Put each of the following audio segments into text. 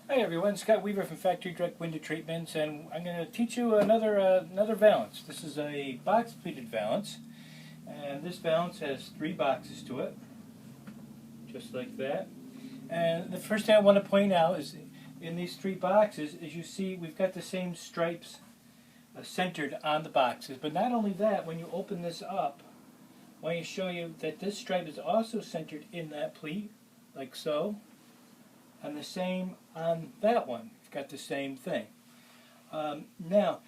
Hi everyone, Scott Weaver from Factory Direct Window Treatments, and I'm going to teach you another valance. This is a box pleated valance, and this valance has 3 boxes to it, just like that. And the first thing I want to point out is in these 3 boxes, as you see, we've got the same stripes centered on the boxes. But not only that, when you open this up, I want to show you that this stripe is also centered in that pleat, like so. And the same on that one. It's got the same thing. Now,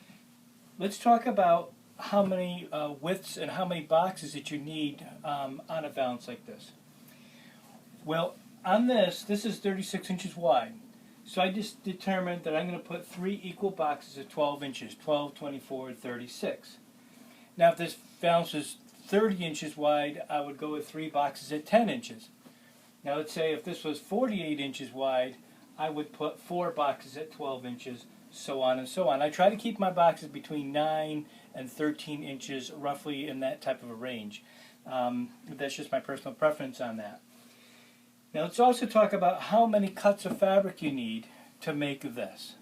let's talk about how many widths and how many boxes that you need on a valance like this. Well, on this is 36 inches wide. So I just determined that I'm going to put 3 equal boxes of 12 inches, 12, 24, 36. Now, if this valance is 30 inches wide, I would go with 3 boxes at 10 inches. Now let's say if this was 48 inches wide, I would put 4 boxes at 12 inches, so on and so on. I try to keep my boxes between 9 and 13 inches, roughly in that type of a range. That's just my personal preference on that. Now let's also talk about how many cuts of fabric you need to make this.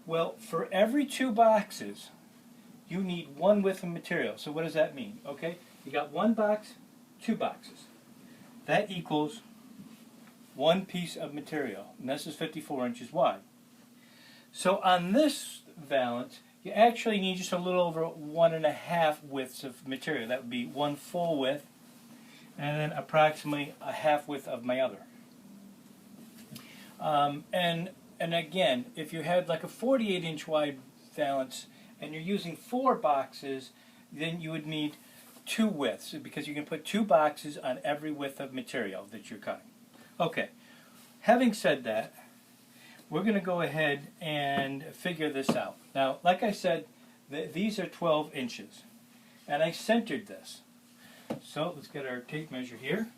Well, for every 2 boxes, you need 1 width of material. So what does that mean? Okay, you got 1 box, 2 boxes. That equals 1 piece of material, and this is 54 inches wide. So on this valance, you actually need just a little over 1.5 widths of material. That would be 1 full width, and then approximately a half width of my other. And again, if you had like a 48-inch wide valance and you're using 4 boxes, then you would need 2 widths, because you can put 2 boxes on every width of material that you're cutting. Okay, having said that, we're going to go ahead and figure this out. Now, like I said, these are 12 inches, and I centered this. So let's get our tape measure here.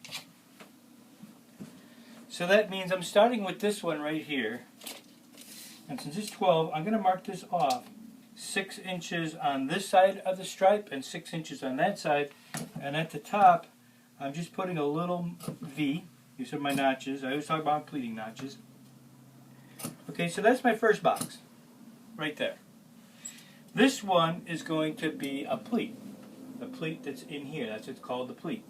So that means I'm starting with this one right here, and since it's 12, I'm going to mark this off 6 inches on this side of the stripe and 6 inches on that side, and at the top I'm just putting a little V. These are my notches. I always talk about pleating notches. Okay, so that's my first box right there. This one is going to be a pleat. The pleat that's in here, that's what's called the pleat.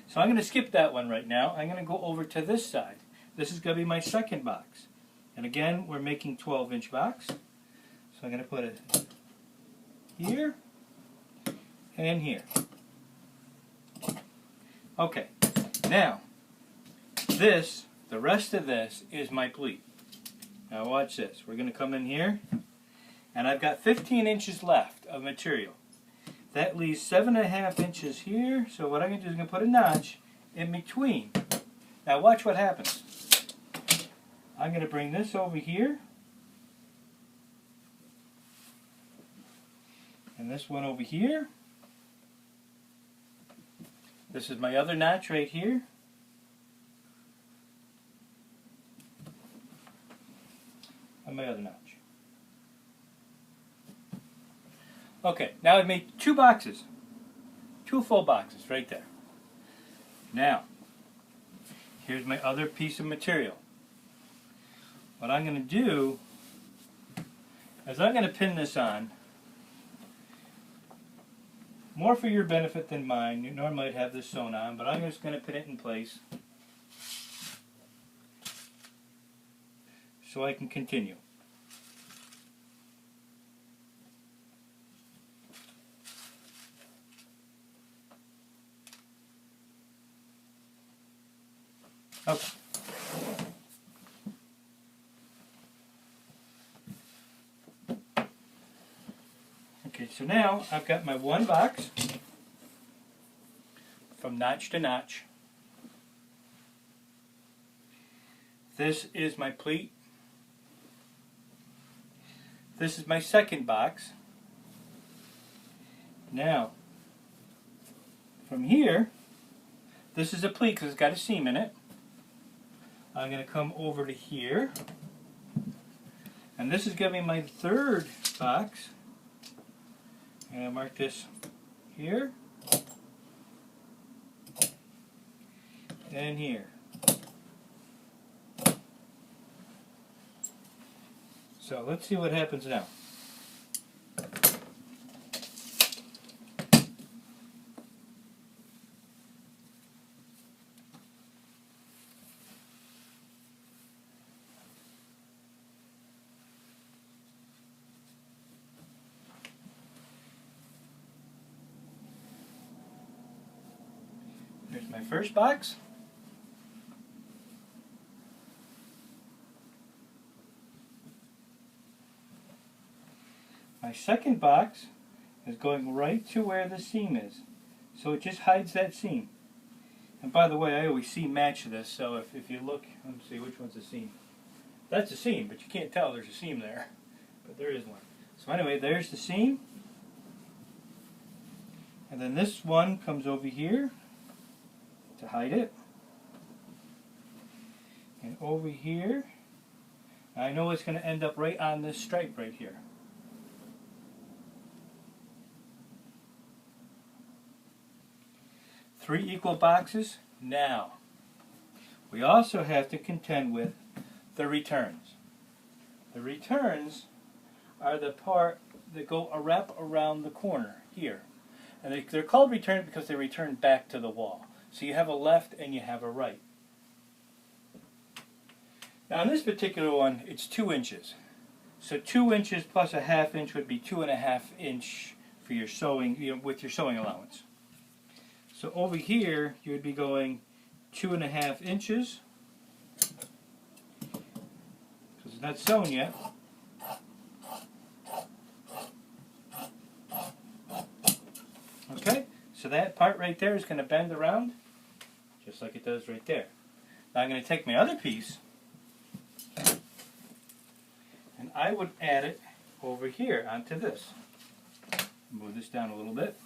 So I'm going to skip that one right now. I'm going to go over to this side. This is going to be my second box, and again we're making 12-inch box. So I'm going to put it here and here. Okay, now the rest of this is my pleat. Now watch this. We're going to come in here, and I've got 15 inches left of material. That leaves 7.5 inches here, so what I'm going to do is I'm going to put a notch in between. Now watch what happens. I'm going to bring this over here, and this one over here. This is my other notch right here. And my other notch. Okay, now I've made 2 boxes. 2 full boxes right there. Now, here's my other piece of material. What I'm going to do is I'm going to pin this on. More for your benefit than mine. You normally I'd have this sewn on, but I'm just going to pin it in place so I can continue. Okay. Okay, so now I've got my 1 box from notch to notch. This is my pleat. This is my second box. Now, from here, this is a pleat because it's got a seam in it. I'm going to come over to here, and this is going to be my 3rd box. I'm going to mark this here and here. So let's see what happens now. Here's my first box. My second box is going right to where the seam is. So it just hides that seam. And by the way, I always seam match this, so if you look, let me see which one's the seam. That's a seam, but you can't tell there's a seam there. But there is one. So anyway, there's the seam. And then this one comes over here to hide it. And over here, I know it's going to end up right on this stripe right here. Three equal boxes. Now, we also have to contend with the returns. The returns are the part that go wrap around the corner here. And they're called returns because they return back to the wall. So you have a left and you have a right. Now in this particular one, it's 2 inches. So 2 inches plus a ½ inch would be 2½ inch for your sewing, with your sewing allowance. So over here, you would be going 2½ inches, because it's not sewn yet. Okay, so that part right there is going to bend around, just like it does right there. Now I'm going to take my other piece, and I would add it over here onto this. Move this down a little bit.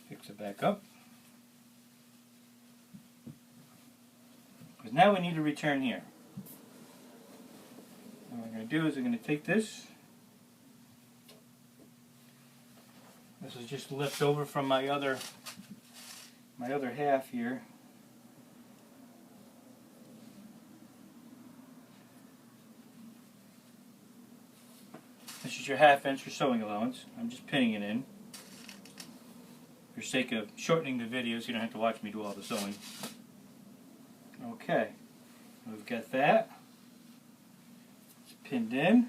Fix it back up. Because now we need a return here. And what I'm going to do is I'm going to take this. This is just left over from my other half here. This is your ½ inch for sewing allowance. I'm just pinning it in. For sake of shortening the video so you don't have to watch me do all the sewing. Okay, we've got that. It's pinned in.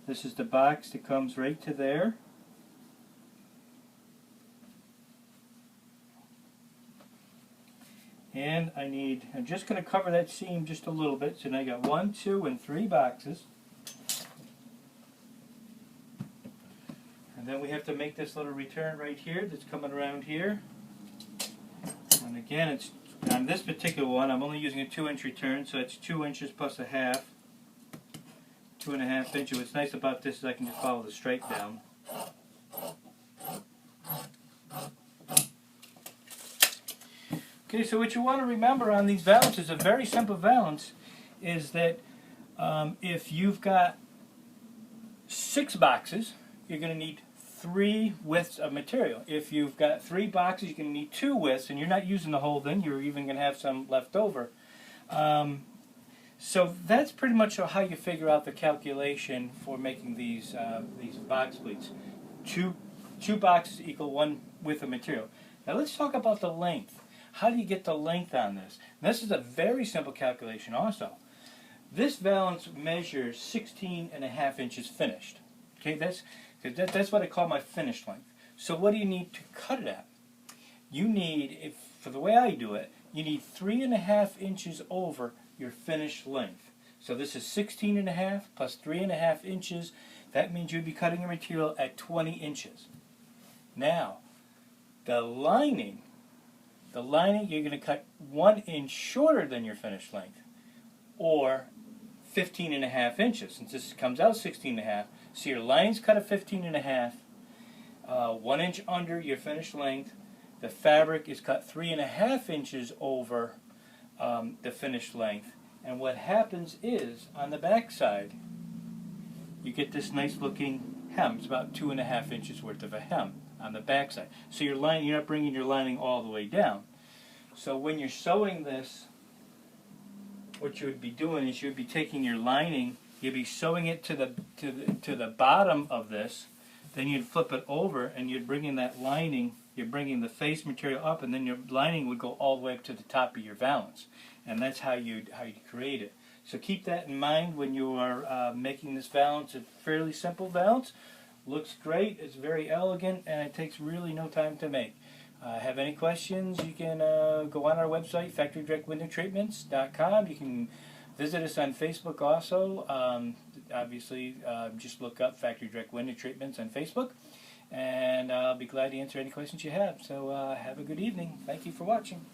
This is the box that comes right to there. And I'm just going to cover that seam just a little bit. So now I got 1, 2, and 3 boxes. And then we have to make this little return right here that's coming around here. And again, it's on this particular one, I'm only using a 2-inch return, so it's 2 inches plus a ½ 2½ inches. What's nice about this is I can just follow the stripe down. Okay, so what you want to remember on these valances, a very simple valance, is that if you've got 6 boxes, you're going to need 3 widths of material. If you've got 3 boxes, you're going to need 2 widths, and you're not using the whole thing. You're even going to have some left over. So that's pretty much how you figure out the calculation for making these box pleats. Two boxes equal 1 width of material. Now let's talk about the length. How do you get the length on this? And this is a very simple calculation also. This valance measures 16½ inches finished. Okay, that's what I call my finished length. So what do you need to cut it at? You need, for the way I do it, you need 3½ inches over your finished length. So this is 16½ plus 3½ inches. That means you'd be cutting your material at 20 inches. Now, the lining you're going to cut 1 inch shorter than your finished length, or 15½ inches, since this comes out 16½. So your line's cut at 15½, 1 inch under your finished length. The fabric is cut 3½ inches over the finished length. And what happens is, on the back side, you get this nice looking hem. It's about 2.5 inches worth of a hem on the back side. So you're not bringing your lining all the way down. So when you're sewing this, what you would be doing is you would be taking your lining, you'd be sewing it to the bottom of this, then you'd flip it over and you'd bring in that lining, you're bringing the face material up, and then your lining would go all the way up to the top of your valance. And that's how you'd create it. So keep that in mind when you are making this valance. It's a fairly simple valance. Looks great, it's very elegant, and it takes really no time to make. Have any questions, you can go on our website, factorydirectwindowtreatments.com. You can visit us on Facebook also. Obviously, just look up Factory Direct Window Treatments on Facebook, and I'll be glad to answer any questions you have. So have a good evening. Thank you for watching.